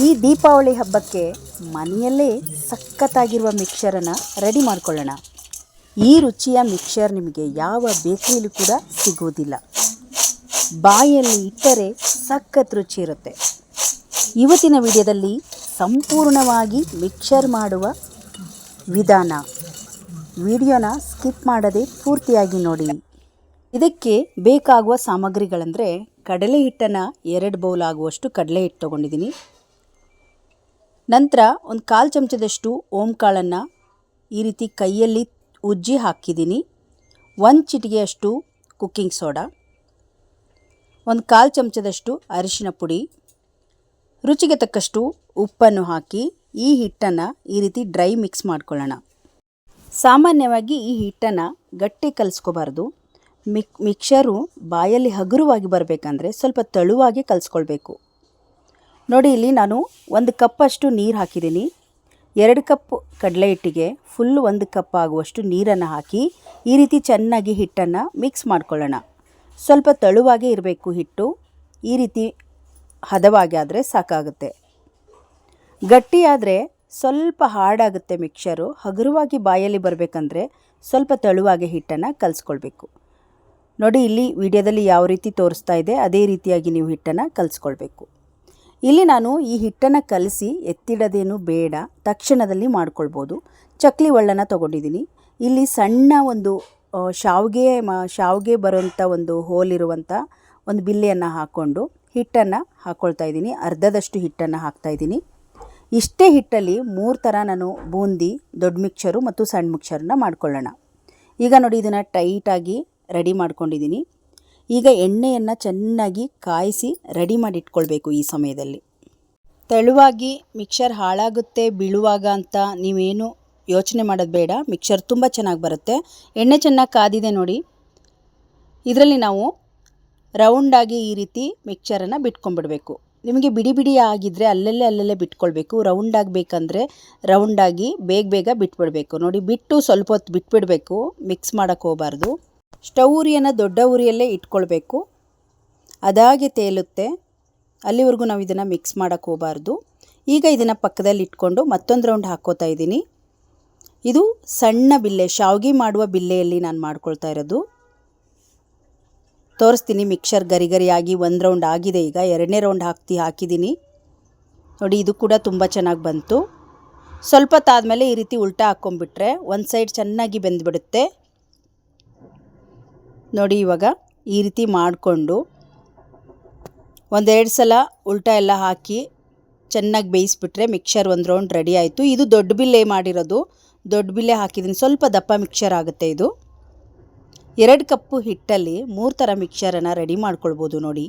ಈ ದೀಪಾವಳಿ ಹಬ್ಬಕ್ಕೆ ಮನೆಯಲ್ಲೇ ಸಖತ್ತಾಗಿರುವ ಮಿಕ್ಸರನ್ನು ರೆಡಿ ಮಾಡ್ಕೊಳ್ಳೋಣ. ಈ ರುಚಿಯ ಮಿಕ್ಸರ್ ನಿಮಗೆ ಯಾವ ಬೇಕರಿಯಲ್ಲೂ ಕೂಡ ಸಿಗುವುದಿಲ್ಲ. ಬಾಯಲ್ಲಿ ಇಟ್ಟರೆ ಸಖತ್ ರುಚಿ ಇರುತ್ತೆ. ಇವತ್ತಿನ ವಿಡಿಯೋದಲ್ಲಿ ಸಂಪೂರ್ಣವಾಗಿ ಮಿಕ್ಸರ್ ಮಾಡುವ ವಿಧಾನ. ವಿಡಿಯೋನ ಸ್ಕಿಪ್ ಮಾಡದೆ ಪೂರ್ತಿಯಾಗಿ ನೋಡಿ. ಇದಕ್ಕೆ ಬೇಕಾಗುವ ಸಾಮಗ್ರಿಗಳಂದರೆ ಕಡಲೆ ಹಿಟ್ಟನ್ನು 2 ಬೌಲ್ ಆಗುವಷ್ಟು ಕಡಲೆ ಹಿಟ್ಟು ತೊಗೊಂಡಿದ್ದೀನಿ. ನಂತರ ಒಂದು 1/4 ಚಮಚದಷ್ಟು ಓಂ ಕಾಳನ್ನು ಈ ರೀತಿ ಕೈಯಲ್ಲಿ ಉಜ್ಜಿ ಹಾಕಿದ್ದೀನಿ. 1 ಚಿಟಿಕೆಯಷ್ಟು ಕುಕ್ಕಿಂಗ್ ಸೋಡಾ, ಒಂದು 1/4 ಚಮಚದಷ್ಟು ಅರಿಶಿನ ಪುಡಿ, ರುಚಿಗೆ ತಕ್ಕಷ್ಟು ಉಪ್ಪನ್ನು ಹಾಕಿ ಈ ಹಿಟ್ಟನ್ನು ಈ ರೀತಿ ಡ್ರೈ ಮಿಕ್ಸ್ ಮಾಡ್ಕೊಳ್ಳೋಣ. ಸಾಮಾನ್ಯವಾಗಿ ಈ ಹಿಟ್ಟನ್ನು ಗಟ್ಟಿ ಕಲಿಸ್ಕೋಬಾರ್ದು. ಮಿಕ್ಸರು ಬಾಯಲ್ಲಿ ಹಗುರವಾಗಿ ಬರಬೇಕಂದ್ರೆ ಸ್ವಲ್ಪ ತೆಳುವಾಗಿ ಕಲಿಸ್ಕೊಳ್ಬೇಕು. ನೋಡಿ, ಇಲ್ಲಿ ನಾನು 1 ಕಪ್ಪಷ್ಟು ನೀರು ಹಾಕಿದ್ದೀನಿ. 2 ಕಪ್ ಕಡಲೆ ಹಿಟ್ಟಿಗೆ ಫುಲ್ 1 ಕಪ್ ಆಗುವಷ್ಟು ನೀರನ್ನು ಹಾಕಿ ಈ ರೀತಿ ಚೆನ್ನಾಗಿ ಹಿಟ್ಟನ್ನು ಮಿಕ್ಸ್ ಮಾಡ್ಕೊಳ್ಳೋಣ. ಸ್ವಲ್ಪ ತೆಳುವಾಗೇ ಇರಬೇಕು ಹಿಟ್ಟು. ಈ ರೀತಿ ಹದವಾಗಿ ಆದರೆ ಸಾಕಾಗುತ್ತೆ. ಗಟ್ಟಿಯಾದರೆ ಸ್ವಲ್ಪ ಹಾರ್ಡಾಗುತ್ತೆ ಮಿಕ್ಸರು. ಹಗುರವಾಗಿ ಬಾಯಲ್ಲಿ ಬರಬೇಕಂದ್ರೆ ಸ್ವಲ್ಪ ತೆಳುವಾಗಿ ಹಿಟ್ಟನ್ನು ಕಲಿಸ್ಕೊಳ್ಬೇಕು. ನೋಡಿ, ಇಲ್ಲಿ ವಿಡಿಯೋದಲ್ಲಿ ಯಾವ ರೀತಿ ತೋರಿಸ್ತಾ ಇದೆ ಅದೇ ರೀತಿಯಾಗಿ ನೀವು ಹಿಟ್ಟನ್ನು ಕಲಿಸ್ಕೊಳ್ಬೇಕು. ಇಲ್ಲಿ ನಾನು ಈ ಹಿಟ್ಟನ್ನು ಕಲಸಿ ಎತ್ತಿಡೋದೇನು ಬೇಡ, ತಕ್ಷಣದಲ್ಲಿ ಚಕ್ಲಿ ಒಳ್ಳನ್ನು ತೊಗೊಂಡಿದ್ದೀನಿ. ಇಲ್ಲಿ ಸಣ್ಣ ಒಂದು ಶಾವಿಗೆ ಬರುವಂಥ ಒಂದು ಹೋಲಿರುವಂಥ ಒಂದು ಬಿಲ್ಲೆಯನ್ನು ಹಾಕ್ಕೊಂಡು ಹಿಟ್ಟನ್ನು ಹಾಕ್ಕೊಳ್ತಾ ಇದ್ದೀನಿ. ಅರ್ಧದಷ್ಟು ಹಿಟ್ಟನ್ನು ಹಾಕ್ತಾಯಿದ್ದೀನಿ. ಇಷ್ಟೇ ಹಿಟ್ಟಲ್ಲಿ 3 ಥರ ನಾನು ಬೂಂದಿ, ದೊಡ್ಡ ಮಿಕ್ಸರು ಮತ್ತು ಸಣ್ಣ ಮಿಕ್ಸರನ್ನ ಮಾಡ್ಕೊಳ್ಳೋಣ. ಈಗ ನೋಡಿ, ಇದನ್ನು ಟೈಟಾಗಿ ರೆಡಿ ಮಾಡ್ಕೊಂಡಿದ್ದೀನಿ. ಈಗ ಎಣ್ಣೆಯನ್ನು ಚೆನ್ನಾಗಿ ಕಾಯಿಸಿ ರೆಡಿ ಮಾಡಿ ಇಟ್ಕೊಳ್ಬೇಕು. ಈ ಸಮಯದಲ್ಲಿ ತೆಳುವಾಗಿ ಮಿಕ್ಸರ್ ಹಾಳಾಗುತ್ತೆ ಬೀಳುವಾಗ ಅಂತ ನೀವೇನು ಯೋಚನೆ ಮಾಡೋದು ಬೇಡ. ಮಿಕ್ಸರ್ ತುಂಬ ಚೆನ್ನಾಗಿ ಬರುತ್ತೆ. ಎಣ್ಣೆ ಚೆನ್ನಾಗಿ ಕಾದಿದೆ ನೋಡಿ. ಇದರಲ್ಲಿ ನಾವು ರೌಂಡಾಗಿ ಈ ರೀತಿ ಮಿಕ್ಸರನ್ನು ಬಿಟ್ಕೊಂಡ್ಬಿಡಬೇಕು. ನಿಮಗೆ ಬಿಡಿ ಬಿಡಿ ಆಗಿದ್ದರೆ ಅಲ್ಲಲ್ಲೇ ಬಿಟ್ಕೊಳ್ಬೇಕು. ರೌಂಡ್ ಆಗಬೇಕಂದ್ರೆ ರೌಂಡಾಗಿ ಬೇಗ ಬಿಟ್ಬಿಡಬೇಕು. ನೋಡಿ, ಬಿಟ್ಟು ಸ್ವಲ್ಪ ಹೊತ್ತು ಬಿಟ್ಬಿಡಬೇಕು. ಮಿಕ್ಸ್ ಮಾಡೋಕ್ಕೆ ಹೋಗಬಾರ್ದು. ಸ್ಟವ್ ಉರಿಯನ್ನು ದೊಡ್ಡ ಉರಿಯಲ್ಲೇ ಇಟ್ಕೊಳ್ಬೇಕು. ಅದಾಗೆ ತೇಲುತ್ತೆ, ಅಲ್ಲಿವರೆಗೂ ನಾವು ಇದನ್ನು ಮಿಕ್ಸ್ ಮಾಡೋಕ್ಕೆ ಹೋಗಬಾರ್ದು. ಈಗ ಇದನ್ನು ಪಕ್ಕದಲ್ಲಿ ಇಟ್ಕೊಂಡು ಮತ್ತೊಂದು ರೌಂಡ್ ಹಾಕ್ಕೋತಾ ಇದ್ದೀನಿ. ಇದು ಸಣ್ಣ ಬಿಲ್ಲೆ, ಶಾವಿಗೆ ಮಾಡುವ ಬಿಲ್ಲೆಯಲ್ಲಿ ನಾನು ಮಾಡ್ಕೊಳ್ತಾ ಇರೋದು. ತೋರಿಸ್ತೀನಿ. ಮಿಕ್ಸರ್ ಗರಿಯಾಗಿ 1 ರೌಂಡ್ ಆಗಿದೆ. ಈಗ 2ನೇ ರೌಂಡ್ ಹಾಕಿದ್ದೀನಿ. ನೋಡಿ, ಇದು ಕೂಡ ತುಂಬ ಚೆನ್ನಾಗಿ ಬಂತು. ಸ್ವಲ್ಪ ತಾದ್ಮೇಲೆ ಈ ರೀತಿ ಉಲ್ಟಾ ಹಾಕ್ಕೊಂಡ್ಬಿಟ್ರೆ ಒಂದು ಸೈಡ್ ಚೆನ್ನಾಗಿ ಬೆಂದ್ಬಿಡುತ್ತೆ. ನೋಡಿ, ಇವಾಗ ಈ ರೀತಿ ಮಾಡಿಕೊಂಡು 1-2 ಸಲ ಉಲ್ಟಾ ಎಲ್ಲ ಹಾಕಿ ಚೆನ್ನಾಗಿ ಬೇಯಿಸ್ಬಿಟ್ರೆ ಮಿಕ್ಸರ್ 1 ರೌಂಡ್ ರೆಡಿ ಆಯಿತು. ಇದು ದೊಡ್ಡ ಬಿಲ್ಲೆ ಮಾಡಿರೋದು. ದೊಡ್ಡ ಬಿಲ್ಲೆ ಹಾಕಿದ್ದೀನಿ. ಸ್ವಲ್ಪ ದಪ್ಪ ಮಿಕ್ಸರ್ ಆಗುತ್ತೆ ಇದು. 2 ಕಪ್ಪು ಹಿಟ್ಟಲ್ಲಿ 3 ಥರ ಮಿಕ್ಸರನ್ನು ರೆಡಿ ಮಾಡ್ಕೊಳ್ಬೋದು ನೋಡಿ.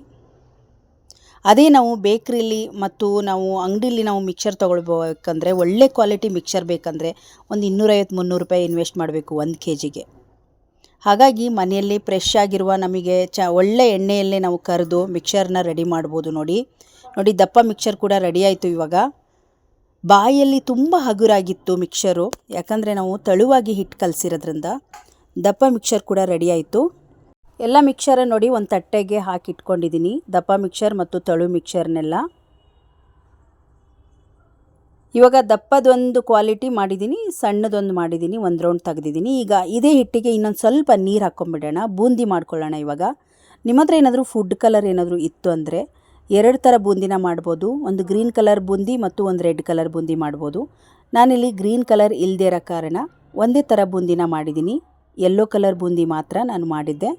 ಅದೇ ನಾವು ಬೇಕ್ರಿಲಿ ಮತ್ತು ನಾವು ಅಂಗಡಿಲಿ ನಾವು ಮಿಕ್ಸರ್ ತೊಗೊಳ್ಬೇಕಂದ್ರೆ, ಒಳ್ಳೆ ಕ್ವಾಲಿಟಿ ಮಿಕ್ಸರ್ ಬೇಕಂದರೆ ಒಂದು 250-300 ರೂಪಾಯಿ ಇನ್ವೆಸ್ಟ್ ಮಾಡಬೇಕು 1 kgಗೆ. ಹಾಗಾಗಿ ಮನೆಯಲ್ಲಿ ಫ್ರೆಶ್ ಆಗಿರುವ ನಮಗೆ ಒಳ್ಳೆ ಎಣ್ಣೆಯಲ್ಲೇ ನಾವು ಕರೆದು ಮಿಕ್ಸರ್ನ ರೆಡಿ ಮಾಡ್ಬೋದು ನೋಡಿ. ದಪ್ಪ ಮಿಕ್ಸರ್ ಕೂಡ ರೆಡಿ ಆಯಿತು. ಇವಾಗ ಬಾಯಲ್ಲಿ ತುಂಬ ಹಗುರಾಗಿತ್ತು ಮಿಕ್ಸರು, ಯಾಕಂದರೆ ನಾವು ತೆಳುವಾಗಿ ಹಿಟ್ಟು ಕಲಸಿರೋದ್ರಿಂದ. ದಪ್ಪ ಮಿಕ್ಸರ್ ಕೂಡ ರೆಡಿ ಆಯಿತು. ಎಲ್ಲ ಮಿಕ್ಸರ ನೋಡಿ ಒಂದು ತಟ್ಟೆಗೆ ಹಾಕಿ ಇಟ್ಕೊಂಡಿದ್ದೀನಿ. ದಪ್ಪ ಮಿಕ್ಸರ್ ಮತ್ತು ತೆಳು ಮಿಕ್ಸರ್ನೆಲ್ಲ. ಇವಾಗ ದಪ್ಪದೊಂದು ಕ್ವಾಲಿಟಿ ಮಾಡಿದ್ದೀನಿ, ಸಣ್ಣದೊಂದು ಮಾಡಿದ್ದೀನಿ. 1 ರೌಂಡ್ ತೆಗೆದಿದ್ದೀನಿ. ಈಗ ಇದೇ ಹಿಟ್ಟಿಗೆ ಇನ್ನೊಂದು ಸ್ವಲ್ಪ ನೀರು ಹಾಕ್ಕೊಂಬಿಡೋಣ. ಬೂಂದಿ ಮಾಡ್ಕೊಳ್ಳೋಣ. ಇವಾಗ ನಿಮ್ಮ ಹತ್ರ ಏನಾದರೂ ಫುಡ್ ಕಲರ್ ಏನಾದರೂ ಇತ್ತು ಅಂದರೆ 2 ಥರ ಬೂಂದಿನ ಮಾಡ್ಬೋದು. ಒಂದು ಗ್ರೀನ್ ಕಲರ್ ಬೂಂದಿ ಮತ್ತು ಒಂದು ರೆಡ್ ಕಲರ್ ಬೂಂದಿ ಮಾಡ್ಬೋದು. ನಾನಿಲ್ಲಿ ಗ್ರೀನ್ ಕಲರ್ ಇಲ್ಲದೇ ಇರೋ ಕಾರಣ ಒಂದೇ ಥರ ಬೂಂದಿನ ಮಾಡಿದ್ದೀನಿ. ಯೆಲ್ಲೋ ಕಲರ್ ಬೂಂದಿ ಮಾತ್ರ ನಾನು ಮಾಡಿದ್ದೆ.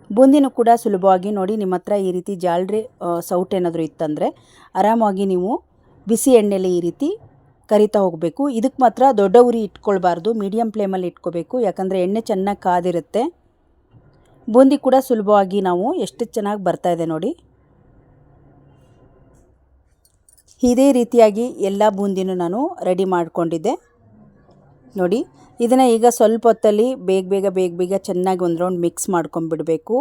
ಬೂಂದಿನೂ ಕೂಡ ಸುಲಭವಾಗಿ ನೋಡಿ, ನಿಮ್ಮ ಹತ್ರ ಈ ರೀತಿ ಜಾಲರಿ ಸೌಟ್ ಏನಾದರೂ ಇತ್ತಂದರೆ ಆರಾಮಾಗಿ ನೀವು ಬಿಸಿ ಎಣ್ಣೆಯಲ್ಲಿ ಈ ರೀತಿ ಕರಿತಾ ಹೋಗಬೇಕು. ಇದಕ್ಕೆ ಮಾತ್ರ ದೊಡ್ಡ ಉರಿ ಇಟ್ಕೊಳ್ಬಾರ್ದು, ಮೀಡಿಯಮ್ ಫ್ಲೇಮಲ್ಲಿ ಇಟ್ಕೋಬೇಕು. ಯಾಕಂದರೆ ಎಣ್ಣೆ ಚೆನ್ನಾಗಿ ಕಾದಿರುತ್ತೆ. ಬೂಂದಿ ಕೂಡ ಸುಲಭವಾಗಿ ನಾವು ಎಷ್ಟು ಚೆನ್ನಾಗಿ ಬರ್ತಾ ಇದೆ ನೋಡಿ. ಇದೇ ರೀತಿಯಾಗಿ ಎಲ್ಲ ಬೂಂದಿನೂ ನಾನು ರೆಡಿ ಮಾಡಿಕೊಂಡಿದ್ದೆ ನೋಡಿ. ಇದನ್ನು ಈಗ ಸ್ವಲ್ಪ ಹೊತ್ತಲ್ಲಿ ಬೇಗ ಚೆನ್ನಾಗಿ 1 ರೌಂಡ್ ಮಿಕ್ಸ್ ಮಾಡ್ಕೊಂಡ್ಬಿಡಬೇಕು.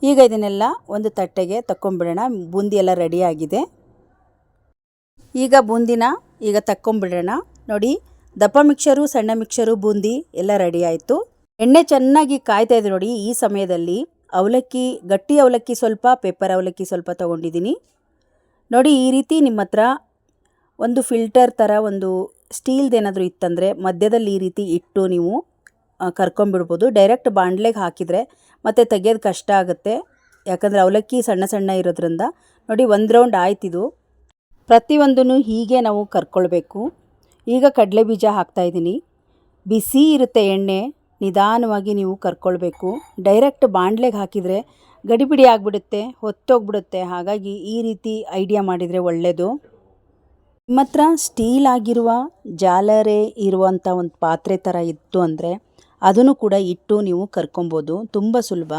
ಈಗ ಇದನ್ನೆಲ್ಲ ಒಂದು ತಟ್ಟೆಗೆ ತಕ್ಕೊಂಬಿಡೋಣ. ಬೂಂದಿ ಎಲ್ಲ ರೆಡಿ ಆಗಿದೆ. ಈಗ ಬೂಂದಿನ ತಕ್ಕೊಂಬಿಡೋಣ ನೋಡಿ. ದಪ್ಪ ಮಿಕ್ಸರು, ಸಣ್ಣ ಮಿಕ್ಸರು, ಬೂಂದಿ ಎಲ್ಲ ರೆಡಿ ಆಯಿತು. ಎಣ್ಣೆ ಚೆನ್ನಾಗಿ ಕಾಯ್ತಾ ಇದೆ ನೋಡಿ. ಈ ಸಮಯದಲ್ಲಿ ಅವಲಕ್ಕಿ, ಗಟ್ಟಿ ಅವಲಕ್ಕಿ ಸ್ವಲ್ಪ, ಪೆಪ್ಪರ್ ಅವಲಕ್ಕಿ ಸ್ವಲ್ಪ ತೊಗೊಂಡಿದ್ದೀನಿ. ನೋಡಿ ಈ ರೀತಿ ನಿಮ್ಮ ಹತ್ರ ಒಂದು ಫಿಲ್ಟರ್ ಥರ ಒಂದು ಸ್ಟೀಲ್ದೇನಾದರೂ ಇತ್ತಂದರೆ ಮಧ್ಯದಲ್ಲಿ ಈ ರೀತಿ ಇಟ್ಟು ನೀವು ಕರ್ಕೊಂಬಿಡ್ಬೋದು. ಡೈರೆಕ್ಟ್ ಬಾಣಲೆಗೆ ಹಾಕಿದರೆ ಮತ್ತು ತೆಗೆಯೋದು ಕಷ್ಟ ಆಗುತ್ತೆ, ಯಾಕಂದರೆ ಅವಲಕ್ಕಿ ಸಣ್ಣ ಸಣ್ಣ ಇರೋದ್ರಿಂದ. ನೋಡಿ ಒಂದು ರೌಂಡ್ ಆಯ್ತಿದು. ಪ್ರತಿಯೊಂದನ್ನು ಹೀಗೆ ನಾವು ಕರ್ಕೊಳ್ಬೇಕು. ಈಗ ಕಡಲೆ ಬೀಜ ಹಾಕ್ತಾಯಿದ್ದೀನಿ. ಬಿಸಿ ಇರುತ್ತೆ ಎಣ್ಣೆ, ನಿಧಾನವಾಗಿ ನೀವು ಕರ್ಕೊಳ್ಬೇಕು. ಡೈರೆಕ್ಟ್ ಬಾಣಲೆಗೆ ಹಾಕಿದರೆ ಗಡಿಬಿಡಿ ಆಗಿಬಿಡುತ್ತೆ, ಹೊತ್ತೋಗ್ಬಿಡುತ್ತೆ. ಹಾಗಾಗಿ ಈ ರೀತಿ ಐಡಿಯಾ ಮಾಡಿದರೆ ಒಳ್ಳೆಯದು. ನಿಮ್ಮ ಹತ್ರ ಸ್ಟೀಲ್ ಆಗಿರುವ ಜಾಲರೆ ಇರುವಂಥ ಒಂದು ಪಾತ್ರೆ ಥರ ಇತ್ತು ಅಂದರೆ ಅದನ್ನು ಕೂಡ ಇಟ್ಟು ನೀವು ಕರ್ಕೊಬೋದು. ತುಂಬ ಸುಲಭ.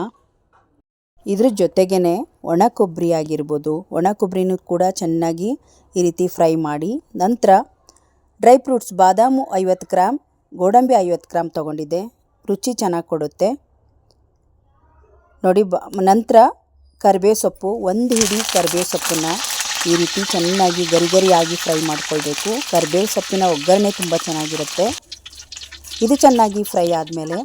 ಇದ್ರ ಜೊತೆಗೇ ಒಣ ಕೊಬ್ಬರಿ ಆಗಿರ್ಬೋದು, ಒಣ ಕೊಬ್ಬರಿನೂ ಕೂಡ ಚೆನ್ನಾಗಿ ಈ ರೀತಿ ಫ್ರೈ ಮಾಡಿ. ನಂತರ ಡ್ರೈ ಫ್ರೂಟ್ಸ್ ಬಾದಾಮು 50 ಗ್ರಾಮ್, ಗೋಡಂಬಿ 50 ಗ್ರಾಮ್ ತೊಗೊಂಡಿದ್ದೆ. ರುಚಿ ಚೆನ್ನಾಗಿ ಕೊಡುತ್ತೆ ನೋಡಿ. ನಂತರ ಕರಿಬೇವು ಸೊಪ್ಪು, 1 ಹಿಡಿ ಕರಿಬೇವು ಸೊಪ್ಪನ್ನು ಈ ರೀತಿ ಚೆನ್ನಾಗಿ ಗರಿಗರಿಯಾಗಿ ಫ್ರೈ ಮಾಡ್ಕೊಳ್ಬೇಕು. ಕರಿಬೇವು ಸೊಪ್ಪಿನ ಒಗ್ಗರಣೆ ತುಂಬ ಚೆನ್ನಾಗಿರುತ್ತೆ. ಇದು ಚೆನ್ನಾಗಿ ಫ್ರೈ ಆದಮೇಲೆ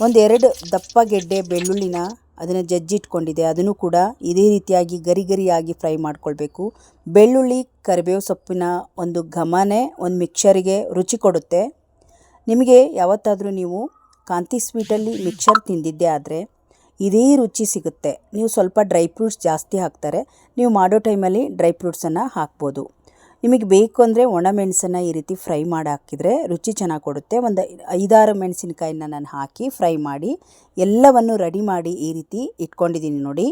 1-2 ದಪ್ಪ ಗೆಡ್ಡೆ ಬೆಳ್ಳುಳ್ಳಿನ ಅದನ್ನು ಜಜ್ಜಿಟ್ಕೊಂಡಿದೆ, ಅದನ್ನು ಕೂಡ ಇದೇ ರೀತಿಯಾಗಿ ಗರಿಗರಿಯಾಗಿ ಫ್ರೈ ಮಾಡ್ಕೊಳ್ಬೇಕು. ಬೆಳ್ಳುಳ್ಳಿ ಕರಿಬೇವು ಸೊಪ್ಪಿನ ಒಂದು ಘಮನೇ ಒಂದು ಮಿಕ್ಸರಿಗೆ ರುಚಿ ಕೊಡುತ್ತೆ. ನಿಮಗೆ ಯಾವತ್ತಾದರೂ ನೀವು ಕಾಂತಿ ಸ್ವೀಟಲ್ಲಿ ಮಿಕ್ಸರ್ ತಿಂದಿದ್ದೇ ಆದರೆ ಇದೇ ರುಚಿ ಸಿಗುತ್ತೆ. ನೀವು ಸ್ವಲ್ಪ ಡ್ರೈ ಫ್ರೂಟ್ಸ್ ಜಾಸ್ತಿ ಹಾಕ್ತಾರೆ, ನೀವು ಮಾಡೋ ಟೈಮಲ್ಲಿ ಡ್ರೈ ಫ್ರೂಟ್ಸನ್ನು ಹಾಕ್ಬೋದು. ನಿಮಗೆ ಬೇಕು ಅಂದರೆ ಒಣಮೆಣಸನ್ನು ಈ ರೀತಿ ಫ್ರೈ ಮಾಡಿ ಹಾಕಿದರೆ ರುಚಿ ಚೆನ್ನಾಗಿ ಕೊಡುತ್ತೆ. ಒಂದು 5-6 ಮೆಣಸಿನಕಾಯಿನ ನಾನು ಹಾಕಿ ಫ್ರೈ ಮಾಡಿ ಎಲ್ಲವನ್ನು ರೆಡಿ ಮಾಡಿ ಈ ರೀತಿ ಇಟ್ಕೊಂಡಿದ್ದೀನಿ ನೋಡಿ,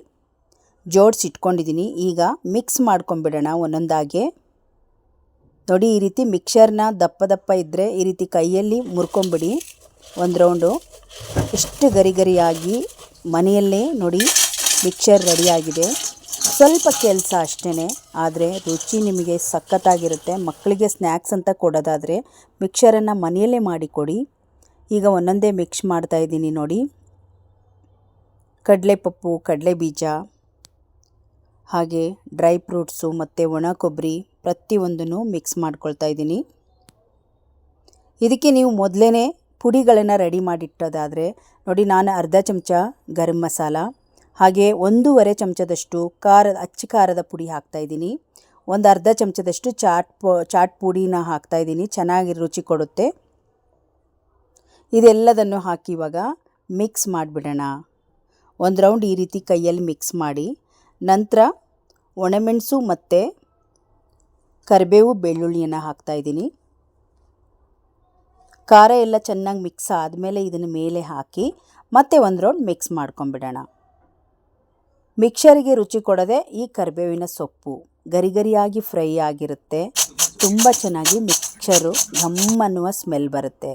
ಜೋಡಿಸಿ ಇಟ್ಕೊಂಡಿದ್ದೀನಿ. ಈಗ ಮಿಕ್ಸ್ ಮಾಡ್ಕೊಂಬಿಡೋಣ ಒಂದೊಂದಾಗೆ. ನೋಡಿ ಈ ರೀತಿ ಮಿಕ್ಸರ್ನ ದಪ್ಪ ದಪ್ಪ ಇದ್ದರೆ ಈ ರೀತಿ ಕೈಯಲ್ಲಿ ಮುರ್ಕೊಂಬಿಡಿ ಒಂದು ರೌಂಡು. ಎಷ್ಟು ಗರಿಗರಿಯಾಗಿ ಮನೆಯಲ್ಲೇ ನೋಡಿ ಮಿಕ್ಸರ್ ರೆಡಿಯಾಗಿದೆ. ಸ್ವಲ್ಪ ಕೆಲಸ ಅಷ್ಟೇ, ಆದರೆ ರುಚಿ ನಿಮಗೆ ಸಖತ್ತಾಗಿರುತ್ತೆ. ಮಕ್ಕಳಿಗೆ ಸ್ನ್ಯಾಕ್ಸ್ ಅಂತ ಕೊಡೋದಾದರೆ ಮಿಕ್ಸರನ್ನು ಮನೆಯಲ್ಲೇ ಮಾಡಿಕೊಡಿ. ಈಗ ಒಂದೊಂದೇ ಮಿಕ್ಸ್ ಮಾಡ್ತಾಯಿದ್ದೀನಿ ನೋಡಿ. ಕಡಲೆಪಪ್ಪು, ಕಡಲೆ ಬೀಜ, ಹಾಗೆ ಡ್ರೈ ಫ್ರೂಟ್ಸು ಮತ್ತು ಒಣ ಕೊಬ್ಬರಿ ಪ್ರತಿಯೊಂದನ್ನು ಮಿಕ್ಸ್ ಮಾಡ್ಕೊಳ್ತಾ ಇದ್ದೀನಿ. ಇದಕ್ಕೆ ನೀವು ಮೊದಲೇ ಪುಡಿಗಳನ್ನು ರೆಡಿ ಮಾಡಿಟ್ಟೋದಾದರೆ ನೋಡಿ, ನಾನು ಅರ್ಧ ಚಮಚ ಗರಂ ಮಸಾಲ, ಹಾಗೆ 1.5 ಚಮಚದಷ್ಟು ಅಚ್ಚ ಖಾರದ ಪುಡಿ ಹಾಕ್ತಾಯಿದ್ದೀನಿ. ಒಂದು ಅರ್ಧ ಚಮಚದಷ್ಟು ಚಾಟ್ ಪುಡಿನ ಹಾಕ್ತಾಯಿದ್ದೀನಿ, ಚೆನ್ನಾಗಿ ರುಚಿ ಕೊಡುತ್ತೆ. ಇದೆಲ್ಲದನ್ನು ಹಾಕಿ ಇವಾಗ ಮಿಕ್ಸ್ ಮಾಡಿಬಿಡೋಣ. ಒಂದು ರೌಂಡ್ ಈ ರೀತಿ ಕೈಯಲ್ಲಿ ಮಿಕ್ಸ್ ಮಾಡಿ, ನಂತರ ಒಣಮೆಣಸು ಮತ್ತು ಕರಿಬೇವು ಬೆಳ್ಳುಳ್ಳಿಯನ್ನು ಹಾಕ್ತಾಯಿದ್ದೀನಿ. ಖಾರ ಎಲ್ಲ ಚೆನ್ನಾಗಿ ಮಿಕ್ಸ್ ಆದಮೇಲೆ ಇದನ್ನು ಮೇಲೆ ಹಾಕಿ ಮತ್ತೆ ಒಂದು ರೌಂಡ್ ಮಿಕ್ಸ್ ಮಾಡ್ಕೊಂಬಿಡೋಣ. ಮಿಕ್ಸರಿಗೆ ರುಚಿ ಕೊಡದೆ ಈ ಕರಿಬೇವಿನ ಸೊಪ್ಪು ಗರಿಗರಿಯಾಗಿ ಫ್ರೈ ಆಗಿರುತ್ತೆ. ತುಂಬ ಚೆನ್ನಾಗಿ ಮಿಕ್ಸರು ಘಮ್ ಅನ್ನುವ ಸ್ಮೆಲ್ ಬರುತ್ತೆ.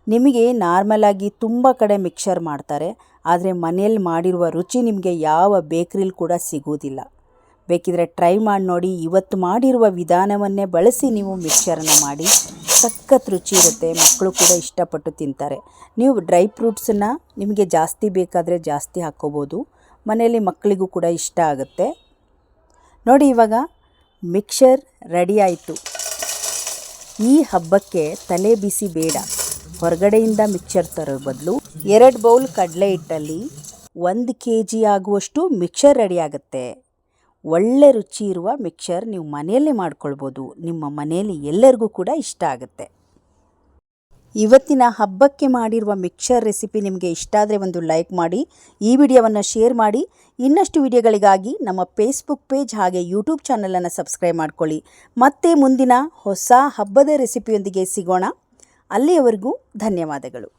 ನಿಮಗೆ ನಾರ್ಮಲಾಗಿ ತುಂಬ ಕಡೆ ಮಿಕ್ಸರ್ ಮಾಡ್ತಾರೆ, ಆದರೆ ಮನೆಯಲ್ಲಿ ಮಾಡಿರುವ ರುಚಿ ನಿಮಗೆ ಯಾವ ಬೇಕ್ರಿಲಿ ಕೂಡ ಸಿಗುವುದಿಲ್ಲ. ಬೇಕಿದ್ರೆ ಟ್ರೈ ಮಾಡಿ ನೋಡಿ. ಇವತ್ತು ಮಾಡಿರುವ ವಿಧಾನವನ್ನೇ ಬಳಸಿ ನೀವು ಮಿಕ್ಸರನ್ನು ಮಾಡಿ, ಸಖತ್ ರುಚಿ ಇರುತ್ತೆ. ಮಕ್ಕಳು ಕೂಡ ಇಷ್ಟಪಟ್ಟು ತಿಂತಾರೆ. ನೀವು ಡ್ರೈ ಫ್ರೂಟ್ಸನ್ನು ನಿಮಗೆ ಜಾಸ್ತಿ ಬೇಕಾದರೆ ಜಾಸ್ತಿ ಹಾಕ್ಕೋಬೋದು, ಮನೆಯಲ್ಲಿ ಮಕ್ಕಳಿಗೂ ಕೂಡ ಇಷ್ಟ ಆಗುತ್ತೆ ನೋಡಿ. ಇವಾಗ ಮಿಕ್ಸರ್ ರೆಡಿ ಆಯಿತು. ಈ ಹಬ್ಬಕ್ಕೆ ತಲೆ ಬಿಸಿ ಬೇಡ, ಹೊರಗಡೆಯಿಂದ ಮಿಕ್ಸರ್ ತರೋ ಬದಲು 2 ಬೌಲ್ ಕಡಲೆ ಹಿಟ್ಟಲ್ಲಿ 1 kg ಆಗುವಷ್ಟು ಮಿಕ್ಸರ್ ರೆಡಿ ಆಗುತ್ತೆ. ಒಳ್ಳೆ ರುಚಿ ಇರುವ ಮಿಕ್ಸರ್ ನೀವು ಮನೆಯಲ್ಲೇ ಮಾಡ್ಕೊಳ್ಬೋದು. ನಿಮ್ಮ ಮನೆಯಲ್ಲಿ ಎಲ್ಲರಿಗೂ ಕೂಡ ಇಷ್ಟ ಆಗುತ್ತೆ. ಇವತ್ತಿನ ಹಬ್ಬಕ್ಕೆ ಮಾಡಿರುವ ಮಿಕ್ಸರ್ ರೆಸಿಪಿ ನಿಮಗೆ ಇಷ್ಟ ಆದರೆ ಒಂದು ಲೈಕ್ ಮಾಡಿ, ಈ ವಿಡಿಯೋವನ್ನು ಶೇರ್ ಮಾಡಿ. ಇನ್ನಷ್ಟು ವಿಡಿಯೋಗಳಿಗಾಗಿ ನಮ್ಮ ಫೇಸ್ಬುಕ್ ಪೇಜ್ ಹಾಗೆ ಯೂಟ್ಯೂಬ್ ಚಾನಲನ್ನು ಸಬ್ಸ್ಕ್ರೈಬ್ ಮಾಡ್ಕೊಳ್ಳಿ. ಮತ್ತೆ ಮುಂದಿನ ಹೊಸ ಹಬ್ಬದ ರೆಸಿಪಿಯೊಂದಿಗೆ ಸಿಗೋಣ. ಅಲ್ಲಿಯವರೆಗೂ ಧನ್ಯವಾದಗಳು.